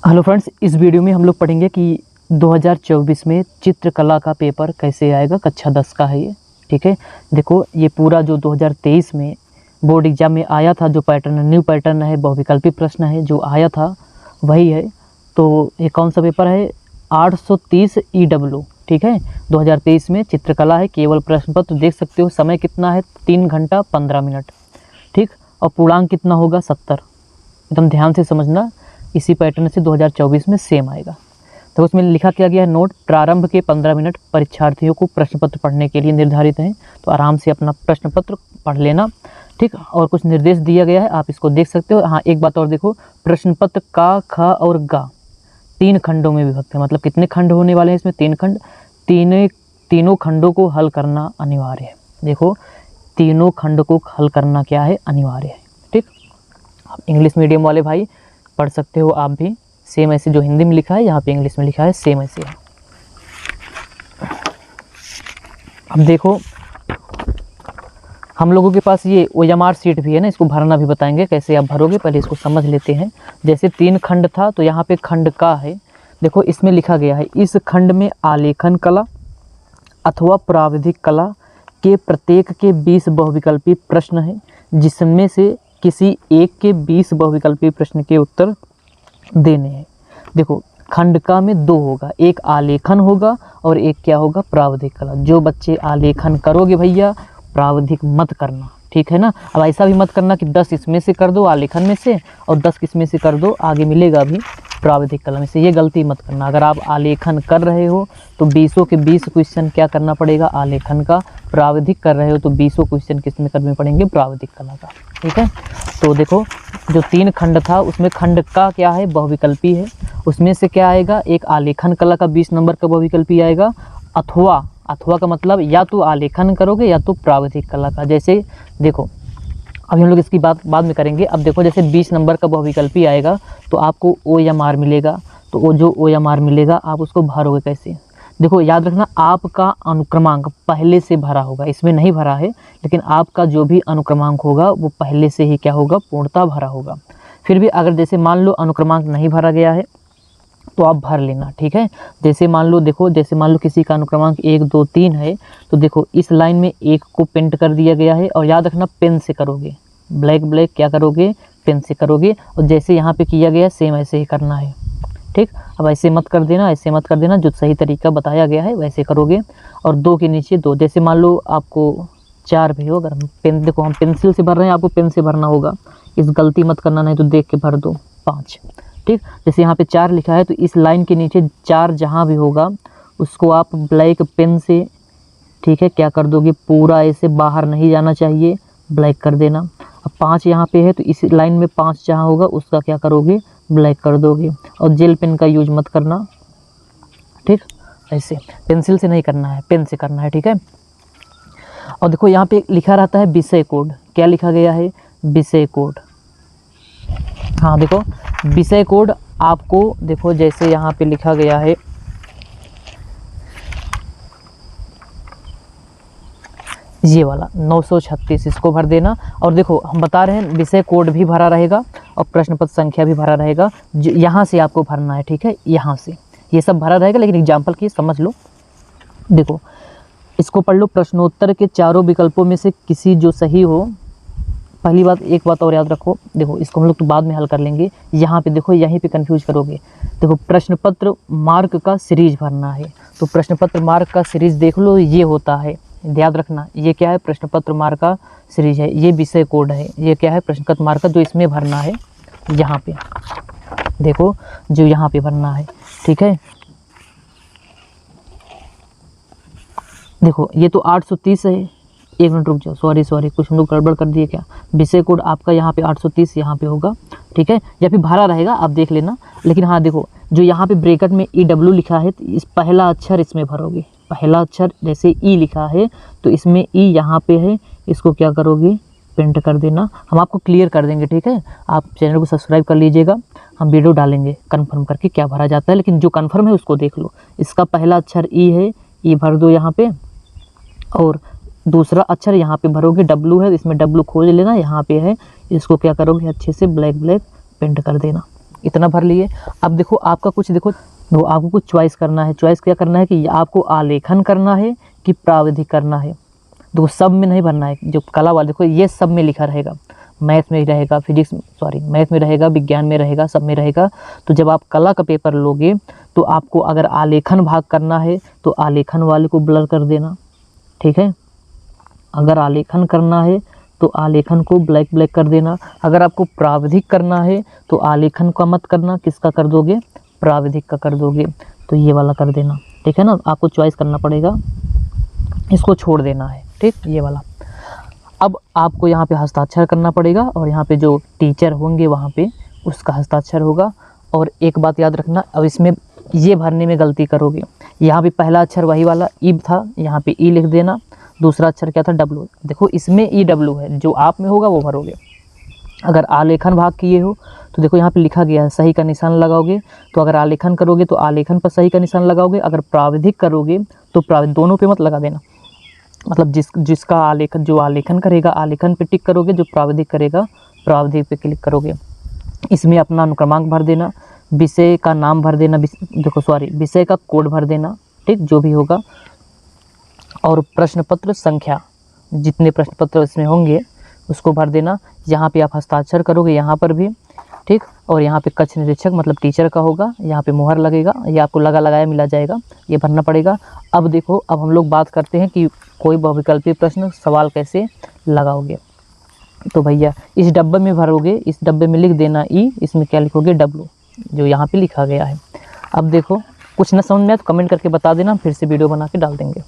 Hello friends, इस video में हम लोग पढ़ेंगे कि 2024 में चित्रकला का पेपर कैसे आएगा। कक्षा 10 का है ये। ठीक है, देखो ये पूरा जो 2023 में बोर्ड एग्जाम में आया था, जो पैटर्न न्यू पैटर्न है, बहुविकल्पी प्रश्न है जो आया था वही है। तो ये कौन सा पेपर है? 830 EW। ठीक है, 2023 में चित्रकला है। केवल प्रश्न पत्र देख सकते हो। समय कितना है? 3 घंटा 15 मिनट। ठीक, और पूर्णांक कितना होगा? 70। एकदम ध्यान से समझना, इसी पैटर्न से 2024 में सेम आएगा। तो उसमें लिखा क्या गया है? नोट: प्रारंभ के 15 मिनट परीक्षार्थियों को प्रश्न पत्र पढ़ने के लिए निर्धारित हैं। तो आराम से अपना प्रश्न पत्र पढ़ लेना। ठीक, और कुछ निर्देश दिया गया है, आप इसको देख सकते हो। हाँ, एक बात और देखो, प्रश्न पत्र का, ख और गा 3 खंडों में विभक्त है। मतलब कितने खंड होने वाले हैं इसमें? 3 खंड। तीनों खंडों को हल करना अनिवार्य है। देखो, तीनों खंड को हल करना क्या है? अनिवार्य है। ठीक, आप इंग्लिश मीडियम वाले भाई पढ़ सकते हो आप भी। सेम ऐसे जो हिंदी में लिखा है यहाँ पे इंग्लिश में लिखा है, सेम ऐसे है। अब देखो, हम लोगों के पास ये OMR शीट भी है ना, इसको भरना भी बताएंगे कैसे आप भरोगे। पहले इसको समझ लेते हैं। जैसे 3 खंड था तो यहाँ पे खंड का है। देखो इसमें लिखा गया है, इस खंड में आलेखन कला अथवा प्राविधिक कला के प्रत्येक के 20 बहुविकल्पी प्रश्न हैं, जिसमें से किसी एक के 20 बहुविकल्पी प्रश्न के उत्तर देने हैं। देखो, खंड का में 2 होगा, एक आलेखन होगा और एक क्या होगा? प्राविधिक कला। जो बच्चे आलेखन करोगे भैया, प्राविधिक मत करना। ठीक है ना। अब ऐसा भी मत करना कि 10 इसमें से कर दो आलेखन में से और 10 किसमें से कर दो, आगे मिलेगा भी प्राविधिक कला में से। ये गलती मत करना। अगर आप आलेखन कर रहे हो तो 20 के 20 क्वेश्चन क्या करना पड़ेगा? आलेखन का। प्राविधिक कर रहे हो तो 20 क्वेश्चन किस में करने पड़ेंगे? प्राविधिक कला का। ठीक है, तो देखो जो 3 खंड था उसमें खंड का क्या है? बहुविकल्पी है। उसमें से क्या आएगा? एक आलेखन कला का 20 नंबर का बहुविकल्पी आएगा, अथवा का मतलब या तो आलेखन करोगे या तो प्राविधिक कला का। जैसे देखो, अभी हम लोग इसकी बात बाद में करेंगे। अब देखो, जैसे 20 नंबर का बहुविकल्पी आएगा तो आपको OMR मिलेगा। तो वो जो OMR मिलेगा आप उसको भरोगे कैसे? देखो याद रखना, आपका अनुक्रमांक पहले से भरा होगा, इसमें नहीं भरा है, लेकिन आपका जो भी अनुक्रमांक होगा वो पहले से ही क्या होगा? पूर्णतः भरा होगा। फिर भी अगर जैसे मान लो अनुक्रमांक नहीं भरा गया है तो आप भर लेना। ठीक है, जैसे मान लो, देखो जैसे मान लो किसी का अनुक्रमांक 1 2 3 है, तो देखो इस लाइन में 1 को पेंट कर दिया गया है। और याद रखना, पेन से करोगे, ब्लैक क्या करोगे? पेन से करोगे। और जैसे यहाँ पे किया गया सेम ऐसे ही करना है। ठीक, अब ऐसे मत कर देना, ऐसे मत कर देना, जो सही तरीका बताया गया है वैसे करोगे। और 2 के नीचे 2, जैसे मान लो आपको 4 भी हो, अगर हम पेन, देखो हम पेंसिल से भर रहे हैं, आपको पेन से भरना होगा। इस गलती मत करना, नहीं तो देख के भर दो। 5। ठीक, जैसे यहाँ पे 4 लिखा है तो इस लाइन के नीचे 4 जहाँ भी होगा उसको आप ब्लैक पेन से, ठीक है, क्या कर दोगे? पूरा ऐसे बाहर नहीं जाना चाहिए, ब्लैक कर देना। अब 5 यहाँ पे है तो इस लाइन में 5 जहाँ होगा उसका क्या करोगे? ब्लैक कर दोगे। और जेल पेन का यूज मत करना। ठीक, ऐसे पेंसिल से नहीं करना है, पेन से करना है। ठीक है, और देखो यहाँ पे लिखा रहता है विषय कोड। क्या लिखा गया है? विषय कोड। हाँ देखो, विषय कोड आपको देखो जैसे यहाँ पे लिखा गया है, ये वाला 936, इसको भर देना। और देखो हम बता रहे हैं विषय कोड भी भरा रहेगा और प्रश्न पत्र संख्या भी भरा रहेगा। यहाँ से आपको भरना है। ठीक है, यहाँ से ये सब भरा रहेगा, लेकिन एग्जाम्पल की समझ लो। देखो इसको पढ़ लो, प्रश्नोत्तर के चारों विकल्पों में से किसी जो सही हो। पहली बात, एक बात और याद रखो, देखो इसको हम लोग तो बाद में हल कर लेंगे। यहाँ पे देखो, यहीं पे कंफ्यूज करोगे। देखो प्रश्न पत्र मार्क का सीरीज भरना है, तो प्रश्न पत्र मार्क का सीरीज देख लो, ये होता है, याद रखना। ये क्या है? प्रश्न पत्र मार्क का सीरीज है। ये विषय कोड है। ये क्या है? प्रश्न पत्र मार्क का, जो इसमें भरना है, यहाँ पे देखो, जो यहाँ पे भरना है। ठीक है, देखो ये तो 830 है। 1 मिनट रुक जाओ, सॉरी कुछ हम लोग गड़बड़ कर दिए क्या? विषय कोड आपका यहाँ पे 830 यहाँ पे होगा। ठीक है, या फिर भरा रहेगा, आप देख लेना। लेकिन हाँ देखो, जो यहाँ पे ब्रैकेट में EW लिखा है, तो इस पहला अक्षर इसमें भरोगे। पहला अक्षर जैसे E लिखा है तो इसमें E यहाँ पे है, इसको क्या करोगे? पेंट कर देना। हम आपको क्लियर कर देंगे। ठीक है, आप चैनल को सब्सक्राइब कर लीजिएगा, हम वीडियो डालेंगे कन्फर्म करके क्या भरा जाता है। लेकिन जो कन्फर्म है उसको देख लो। इसका पहला अक्षर E है, E भर दो यहाँ पे। और दूसरा अक्षर यहाँ पे भरोगे, W है, इसमें W खोज लेना, यहाँ पे है, इसको क्या करोगे? अच्छे से ब्लैक पेंट कर देना। इतना भर लिए। अब देखो आपका कुछ देखो वो आपको कुछ चॉइस करना है। चॉइस क्या करना है कि आपको आलेखन करना है कि प्राविधिक करना है। देखो सब में नहीं भरना है, जो कला वाला देखो ये सब में लिखा रहेगा, मैथ में रहेगा, मैथ में रहेगा, विज्ञान में रहेगा, सब में रहेगा। तो जब आप कला का पेपर लोगे तो आपको अगर आलेखन भाग करना है तो आलेखन वाले को ब्लर कर देना, ठीक है। अगर आलेखन करना है तो आलेखन को ब्लैक कर देना। अगर आपको प्राविधिक करना है तो आलेखन का मत करना, किसका कर दोगे, प्राविधिक का कर दोगे। तो ये वाला कर देना, ठीक है ना। आपको चॉइस करना पड़ेगा, इसको छोड़ देना है, ठीक, ये वाला। अब आपको यहाँ पे हस्ताक्षर करना पड़ेगा और यहाँ पे जो टीचर होंगे वहाँ पे उसका हस्ताक्षर होगा। और एक बात याद रखना, अब इसमें ये भरने में गलती करोगे, यहाँ पे पहला अक्षर वही वाला ईब था, यहाँ पे ई लिख देना। दूसरा अक्षर क्या था, डब्लू। देखो इसमें ई डब्लू है, जो आप में होगा वो भरोगे। अगर आलेखन भाग किए हो तो देखो यहाँ पे लिखा गया है, सही का निशान लगाओगे। तो अगर आलेखन करोगे तो आलेखन पर सही का निशान लगाओगे। अगर प्राविधिक करोगे तो प्राविधिक, दोनों पे मत लगा देना। मतलब जिसका आलेखन, जो आलेखन करेगा आलेखन पे टिक करोगे, जो प्राविधिक करेगा प्राविधिक पे क्लिक करोगे। इसमें अपना अनुक्रमांक भर देना, विषय का नाम भर देना, विषय का कोड भर देना, ठीक, जो भी होगा। और प्रश्न पत्र संख्या, जितने प्रश्न पत्र इसमें होंगे उसको भर देना। यहाँ पे आप हस्ताक्षर करोगे, यहाँ पर भी, ठीक। और यहाँ पे कक्ष निरीक्षक मतलब टीचर का होगा, यहाँ पे मुहर लगेगा, ये आपको लगाया मिला जाएगा, ये भरना पड़ेगा। अब देखो, अब हम लोग बात करते हैं कि कोई बहुविकल्पीय प्रश्न सवाल कैसे लगाओगे। तो भैया इस डब्बे में भरोगे, इस डब्बे में लिख देना ई, इसमें क्या लिखोगे, डब्लू, जो यहाँ पे लिखा गया है। अब देखो कुछ ना समझ में आए तो कमेंट करके बता देना, फिर से वीडियो बना के डाल देंगे।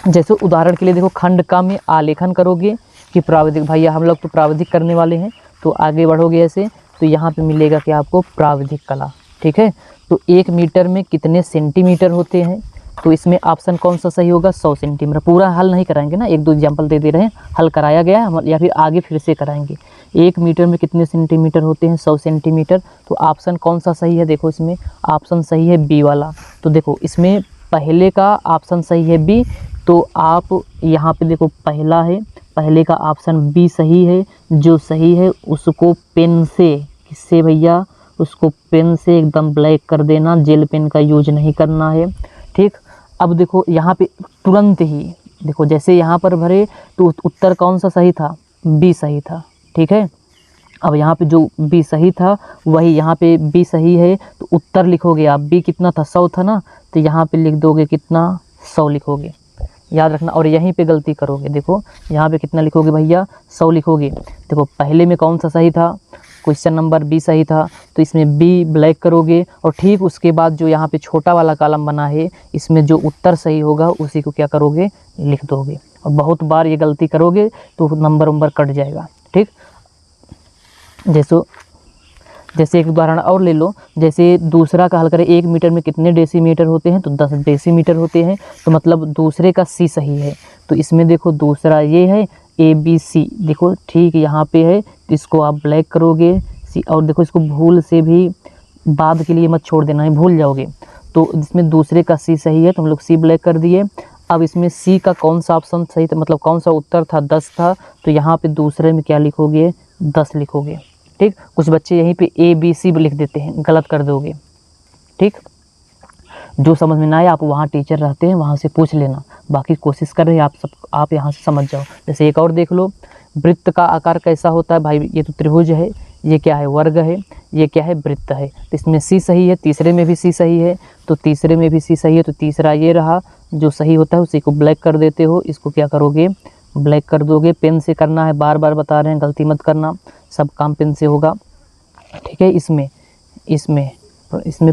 जैसे उदाहरण के लिए देखो, खंड का में आलेखन करोगे कि प्राविधिक, भैया हम लोग तो प्राविधिक करने वाले हैं, तो आगे बढ़ोगे ऐसे, तो यहाँ पे मिलेगा कि आपको प्राविधिक कला, ठीक है। तो 1 मीटर में कितने सेंटीमीटर होते हैं, तो इसमें ऑप्शन कौन सा सही होगा, 100 सेंटीमीटर। पूरा हल नहीं कराएंगे ना, 1-2 एग्जाम्पल दे रहे हैं, हल कराया गया है या फिर आगे फिर से कराएंगे। 1 मीटर में कितने सेंटीमीटर होते हैं, 100 सेंटीमीटर। तो ऑप्शन कौन सा सही है, देखो इसमें ऑप्शन सही है बी वाला। तो देखो इसमें पहले का ऑप्शन सही है बी, तो आप यहाँ पे देखो पहला है, पहले का ऑप्शन बी सही है। जो सही है उसको पेन से, किससे भैया, उसको पेन से एकदम ब्लैक कर देना, जेल पेन का यूज नहीं करना है, ठीक। अब देखो यहाँ पे तुरंत ही देखो, जैसे यहाँ पर भरे तो उत्तर कौन सा सही था, बी सही था, ठीक है। अब यहाँ पे जो बी सही था वही यहाँ पे बी सही है, तो उत्तर लिखोगे आप, बी कितना था, 100 था ना, तो यहाँ पे लिख दोगे कितना, 100 लिखोगे, याद रखना। और यहीं पे गलती करोगे, देखो यहाँ पे कितना लिखोगे भैया, 100 लिखोगे। देखो पहले में कौन सा सही था, क्वेश्चन नंबर बी सही था, तो इसमें बी ब्लैक करोगे। और ठीक उसके बाद जो यहाँ पे छोटा वाला कॉलम बना है, इसमें जो उत्तर सही होगा उसी को क्या करोगे, लिख दोगे। और बहुत बार ये गलती करोगे तो नंबर कट जाएगा, ठीक। जैसे एक उदाहरण और ले लो, जैसे दूसरा का हल करें, 1 मीटर में कितने डेसीमीटर होते हैं, तो 10 डेसीमीटर होते हैं। तो मतलब दूसरे का सी सही है, तो इसमें देखो दूसरा ये है ABC, देखो ठीक यहाँ पे है, तो इसको आप ब्लैक करोगे सी। और देखो इसको भूल से भी बाद के लिए मत छोड़ देना है, भूल जाओगे। तो इसमें दूसरे का सी सही है, तो हम लोग सी ब्लैक कर दिए। अब इसमें सी का कौन सा ऑप्शन सही था, मतलब कौन सा उत्तर था, 10 था, तो यहाँ पे दूसरे में क्या लिखोगे, 10 लिखोगे, ठीक। कुछ बच्चे यहीं पे ABC लिख देते हैं, गलत कर दोगे, ठीक। जो समझ में ना आए आप वहाँ टीचर रहते हैं, वहाँ से पूछ लेना। बाकी कोशिश कर रहे हैं आप यहाँ से समझ जाओ। जैसे एक और देख लो, वृत्त का आकार कैसा होता है, भाई ये तो त्रिभुज है, ये क्या है, वर्ग है, ये क्या है, वृत्त है। तो इसमें सी सही है, तीसरे में भी सी सही है, तो तीसरे में भी सी सही है, तो तीसरा ये रहा, जो सही होता है उसी को ब्लैक कर देते हो। इसको क्या करोगे, ब्लैक कर दोगे। पेन से करना है, बार बार बता रहे हैं, गलती मत करना, सब काम पेन से होगा, ठीक है। इसमें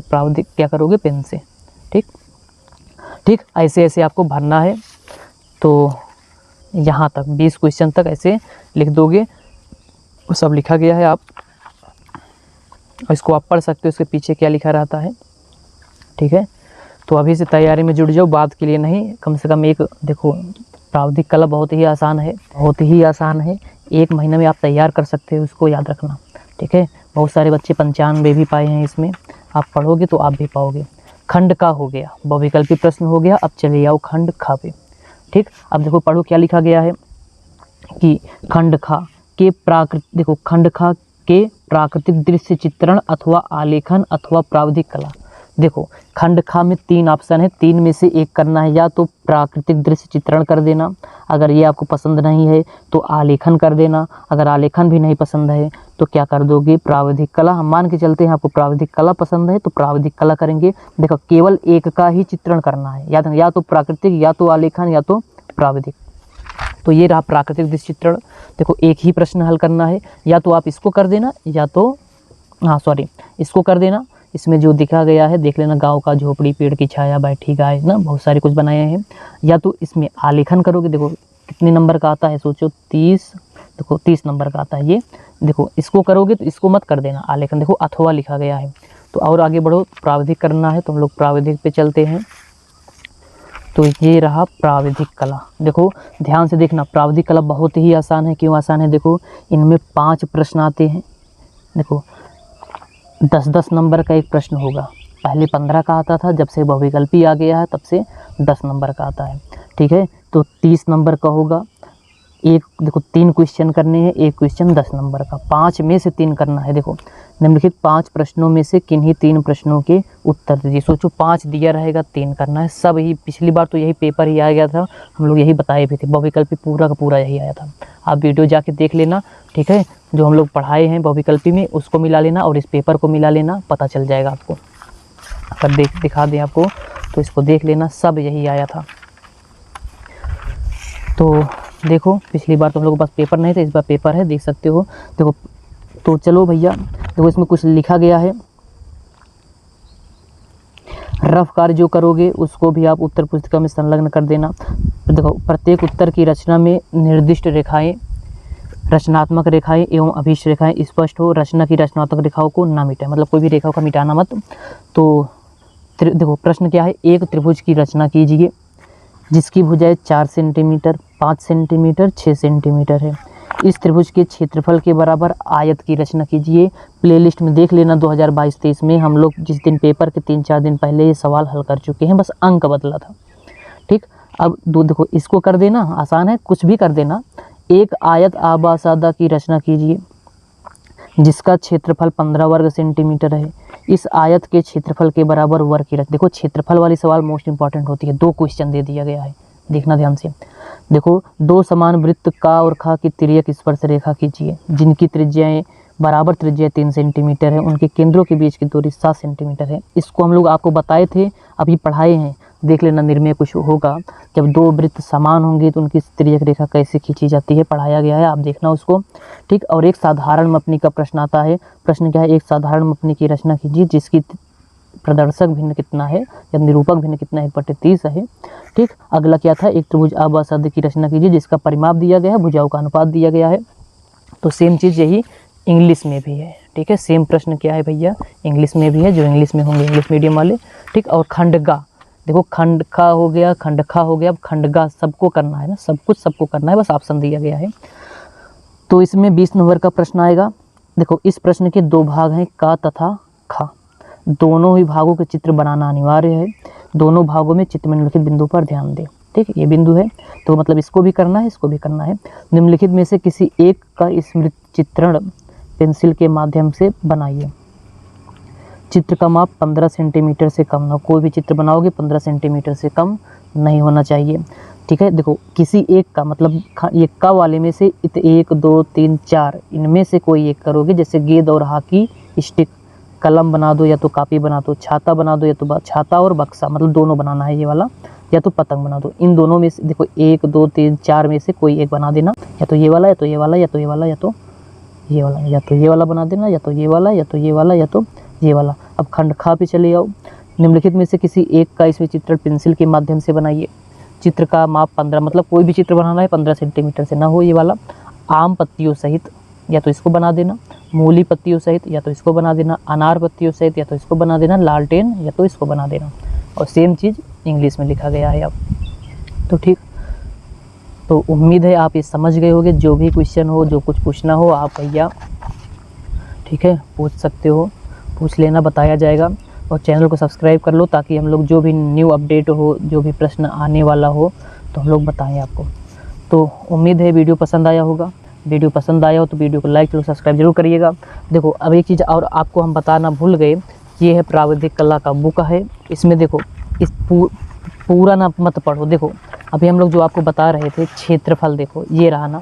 प्राविधिक क्या करोगे, पेन से, ठीक। ऐसे ऐसे आपको भरना है। तो यहाँ तक 20 क्वेश्चन तक ऐसे लिख दोगे, वो सब लिखा गया है, आप इसको आप पढ़ सकते हो, इसके पीछे क्या लिखा रहता है, ठीक है। तो अभी से तैयारी में जुट जाओ, बात के लिए नहीं, कम से कम एक देखो, प्राविधिक कला बहुत ही आसान है, बहुत ही आसान है। 1 महीने में आप तैयार कर सकते हो, उसको याद रखना, ठीक है। बहुत सारे बच्चे 95 भी पाए हैं इसमें, आप पढ़ोगे तो आप भी पाओगे। खंड का हो गया, बहुविकल्पी प्रश्न हो गया। अब चले आओ खंड खा पे, ठीक। अब देखो पढ़ो क्या लिखा गया है कि खंड खा, देखो खंड खा के प्राकृतिक दृश्य चित्रण अथवा आलेखन अथवा प्राविधिक कला। देखो खंड खा में 3 ऑप्शन है, 3 में से एक करना है, या तो प्राकृतिक दृश्य चित्रण कर देना, अगर ये आपको पसंद नहीं है तो आलेखन कर देना, अगर आलेखन भी नहीं पसंद है तो क्या कर दोगे, प्राविधिक कला। हम मान के चलते हैं आपको प्राविधिक कला पसंद है तो प्राविधिक कला करेंगे। देखो केवल एक का ही चित्रण करना है, या तो प्राकृतिक, या तो आलेखन, या तो प्राविधिक। तो ये रहा प्राकृतिक दृश्य चित्रण। देखो एक ही प्रश्न हल करना है, या तो आप इसको कर देना, या तो इसको कर देना। इसमें जो दिखा गया है देख लेना, गांव का झोपड़ी, पेड़ की छाया, बैठी गाय ना, बहुत सारे कुछ बनाए हैं। या तो इसमें आलेखन करोगे, देखो कितने नंबर का आता है सोचो, 30। देखो 30 नंबर का आता है ये। देखो इसको करोगे तो इसको मत कर देना आलेखन, देखो अथवा लिखा गया है। तो और आगे बढ़ो, प्राविधिक करना है तो हम लोग प्राविधिक पे चलते हैं। तो ये रहा प्राविधिक कला। देखो ध्यान से देखना, प्राविधिक कला बहुत ही आसान है। क्यों आसान है, देखो इनमें 5 प्रश्न आते हैं। देखो 10-10 नंबर का एक प्रश्न होगा, पहले 15 का आता था, जब से बहुविकल्पी आ गया है तब से 10 नंबर का आता है। ठीक है, तो 30 नंबर का होगा। एक देखो 3 क्वेश्चन करने हैं, एक क्वेश्चन 10 नंबर का, 5 में से 3 करना है। देखो निम्नलिखित 5 प्रश्नों में से किन्हीं 3 प्रश्नों के उत्तर दीजिए। सोचो 5 दिया रहेगा, 3 करना है। सब ही पिछली बार तो यही पेपर ही आ गया था, हम लोग यही बताए भी थे, बहुविकल्पी पूरा का पूरा यही आया था। आप वीडियो जाके देख लेना, ठीक है, जो हम लोग पढ़ाए हैं बहुविकल्पी में उसको मिला लेना और इस पेपर को मिला लेना, पता चल जाएगा आपको। अगर दिखा दें आपको तो इसको देख लेना, सब यही आया था। तो देखो पिछली बार तो हम लोगों के पास पेपर नहीं था, इस बार पेपर है, देख सकते हो। देखो तो चलो भैया, देखो इसमें कुछ लिखा गया है। रफ कार्य जो करोगे उसको भी आप उत्तर पुस्तिका में संलग्न कर देना। देखो प्रत्येक उत्तर की रचना में निर्दिष्ट रेखाएं, रचनात्मक रेखाएं एवं अभीष्ट रेखाएं स्पष्ट हो। रचना की रचनात्मक रेखाओं को ना मिटाएं, मतलब कोई भी रेखा का मिटाना मत। तो देखो प्रश्न क्या है, एक त्रिभुज की रचना कीजिए जिसकी भुजाएं 4 सेंटीमीटर, 5 सेंटीमीटर, 6 सेंटीमीटर है। इस त्रिभुज के क्षेत्रफल के बराबर आयत की रचना कीजिए। प्लेलिस्ट में देख लेना 2022-23 में हम लोग जिस दिन पेपर के 3-4 दिन पहले ये सवाल हल कर चुके हैं, बस अंक बदला था। ठीक, अब देखो इसको कर देना, आसान है, कुछ भी कर देना। एक आयत आबासादा की रचना कीजिए जिसका क्षेत्रफल 15 वर्ग सेंटीमीटर है। इस आयत के क्षेत्रफल के बराबर वर्ग की रचना। देखो क्षेत्रफल वाली सवाल मोस्ट इंपॉर्टेंट होती है, 2 क्वेश्चन दे दिया गया है, देखना ध्यान से। देखो 2 समान वृत्त का और खा की तिर्यक स्पर्श रेखा कीजिए जिनकी त्रिज्याएं बराबर त्रिज्या 3 सेंटीमीटर है, उनके केंद्रों के बीच की दूरी 7 सेंटीमीटर है। इसको हम लोग आपको बताए थे, अभी पढ़ाए हैं, देख लेना निर्णय कुछ होगा। जब 2 वृत्त समान होंगे तो उनकी तिर्यक रेखा कैसे खींची जाती है, पढ़ाया गया है, आप देखना उसको। ठीक, और एक साधारण मपनी का प्रश्न आता है। प्रश्न क्या है, एक साधारण मपनी की रचना कीजिए जिसकी प्रदर्शक भिन्न कितना है या निरूपक भिन्न कितना है, 1/30 है। ठीक, अगला क्या था, एक त्रिभुज आबासादा की रचना कीजिए जिसका परिमाप दिया गया है, भुजाओं का अनुपात दिया गया है। तो सेम चीज़ यही इंग्लिश में भी है। ठीक है, सेम प्रश्न क्या है भैया, इंग्लिश में भी है, जो इंग्लिश में होंगे इंग्लिश मीडियम वाले। ठीक, और खंडगा, देखो खंड खा हो गया, खंड खा हो गया, अब खंडगा सबको करना है ना, सब कुछ सबको करना है, बस ऑप्शन दिया गया है। तो इसमें 20 नंबर का प्रश्न आएगा। देखो इस प्रश्न के 2 भाग हैं, का तथा खा। दोनों ही भागों के चित्र बनाना अनिवार्य है। दोनों भागों में चित्र में निम्नलिखित बिंदु पर ध्यान दें। ठीक, ये बिंदु है, तो मतलब इसको भी करना है, इसको भी करना है। निम्नलिखित में से किसी एक का स्मृति चित्रण पेंसिल के माध्यम से बनाइए। चित्र का माप 15 सेंटीमीटर से कम ना, कोई भी चित्र बनाओगे 15 सेंटीमीटर से कम नहीं होना चाहिए। ठीक है, देखो किसी एक का मतलब ये का वाले में से 1, 2, 3, 4 इनमें से कोई एक करोगे। जैसे गेंद और हॉकी स्टिक, कलम बना दो या तो कॉपी बना दो, छाता बना दो या तो छाता और बक्सा, मतलब दोनों बनाना है ये वाला, या तो पतंग बना दो। इन दोनों में से देखो 1, 2, 3, 4 में से कोई एक बना देना, या तो ये वाला, या तो ये वाला, या तो ये वाला, या तो ये वाला, या तो ये वाला बना देना, या तो ये वाला, या तो ये वाला, या तो ये वाला। अब खंड खा पे चले आओ। निम्नलिखित में से किसी एक का इसमें चित्रण पेंसिल के माध्यम से बनाइए। चित्र का माप 15, मतलब कोई भी चित्र बनाना है 15 सेंटीमीटर से ना हो ये वाला। आम पत्तियों सहित, या तो इसको बना देना। मूली पत्तियों सहित, या तो इसको बना देना। अनार पत्तियों सहित, या तो इसको बना देना। लालटेन, या तो इसको बना देना। और सेम चीज़ इंग्लिश में लिखा गया है अब तो। ठीक, तो उम्मीद है आप ये समझ गए होंगे। जो भी क्वेश्चन हो, जो कुछ पूछना हो आप भैया, ठीक है, पूछ सकते हो, पूछ लेना, बताया जाएगा। और चैनल को सब्सक्राइब कर लो ताकि हम लोग जो भी न्यू अपडेट हो, जो भी प्रश्न आने वाला हो तो हम लोग बताएं आपको। तो उम्मीद है वीडियो पसंद आया होगा। वीडियो पसंद आया हो तो वीडियो को लाइक, सब्सक्राइब जरूर करिएगा। देखो अब एक चीज़ और आपको हम बताना भूल गए, ये है प्राविधिक कला का बुक है। इसमें देखो इस पूरा ना मत पढ़ो। देखो अभी हम लोग जो आपको बता रहे थे क्षेत्रफल, देखो ये रहा ना,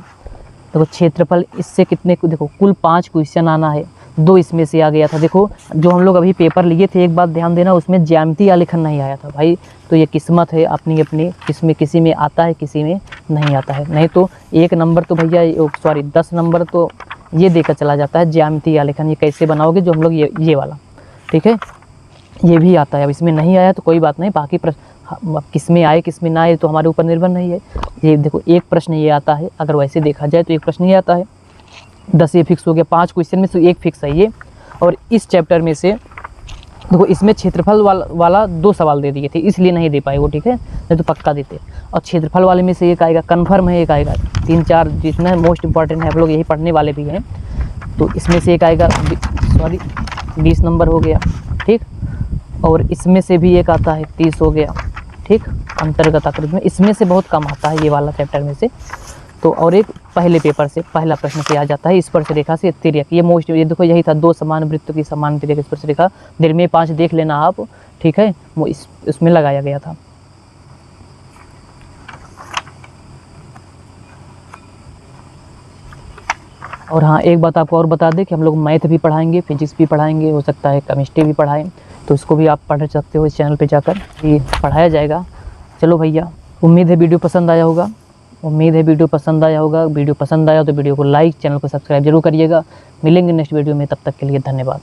देखो क्षेत्रफल इससे कितने, देखो कुल 5 क्वेश्चन आना है, 2 इसमें से आ गया था। देखो जो हम लोग अभी पेपर लिए थे, एक बात ध्यान देना, उसमें ज्यामिति आलेखन नहीं आया था भाई। तो ये किस्मत है अपनी अपनी, किसी में आता है किसी में नहीं आता है। नहीं तो 1 नंबर तो भैया, सॉरी 10 नंबर तो ये देकर चला जाता है ज्यामिति आलेखन। ये कैसे बनाओगे, जो हम लोग ये वाला, ठीक है, ये भी आता है। अब इसमें नहीं आया तो कोई बात नहीं, बाकी प्रश्न किस में आए किस में ना आए तो हमारे ऊपर निर्भर नहीं है। ये देखो एक प्रश्न ये आता है, अगर वैसे देखा जाए तो एक प्रश्न ये आता है, 10 ये फिक्स हो गया, 5 क्वेश्चन में से 1 फिक्स है ये। और इस चैप्टर में से देखो इसमें क्षेत्रफल वाला 2 सवाल दे दिए थे, इसलिए नहीं दे पाए वो, ठीक है, नहीं तो पक्का देते। और क्षेत्रफल वाले में से एक आएगा कन्फर्म है, एक आएगा 3-4 जितना मोस्ट इंपॉर्टेंट है, आप लोग यही पढ़ने वाले भी हैं। तो इसमें से एक आएगा, सॉरी 20 नंबर हो गया, ठीक। और इसमें से भी एक आता है 30 हो गया, ठीक। अंतर्गत आकृति में इसमें से बहुत कम आता है ये वाला चैप्टर में से। तो और एक पहले पेपर से पहला प्रश्न से आ जाता है, स्पर्श रेखा से तिर्यक। ये मोस्ट, ये देखो यही था, 2 समान वृत्तों की समान तिर्यक स्पर्श रेखा, दिल में 5 देख लेना आप, ठीक है, वो इसमें लगाया गया था। और हाँ एक बात आपको और बता दें कि हम लोग मैथ भी पढ़ाएंगे, फिजिक्स भी पढ़ाएंगे, हो सकता है केमिस्ट्री भी पढ़ाएं, तो इसको भी आप पढ़ सकते हो इस चैनल पे जाकर, ये पढ़ाया जाएगा। चलो भैया, उम्मीद है वीडियो पसंद आया होगा, वीडियो पसंद आया तो वीडियो को लाइक, चैनल को सब्सक्राइब जरूर करिएगा। मिलेंगे नेक्स्ट वीडियो में, तब तक के लिए धन्यवाद।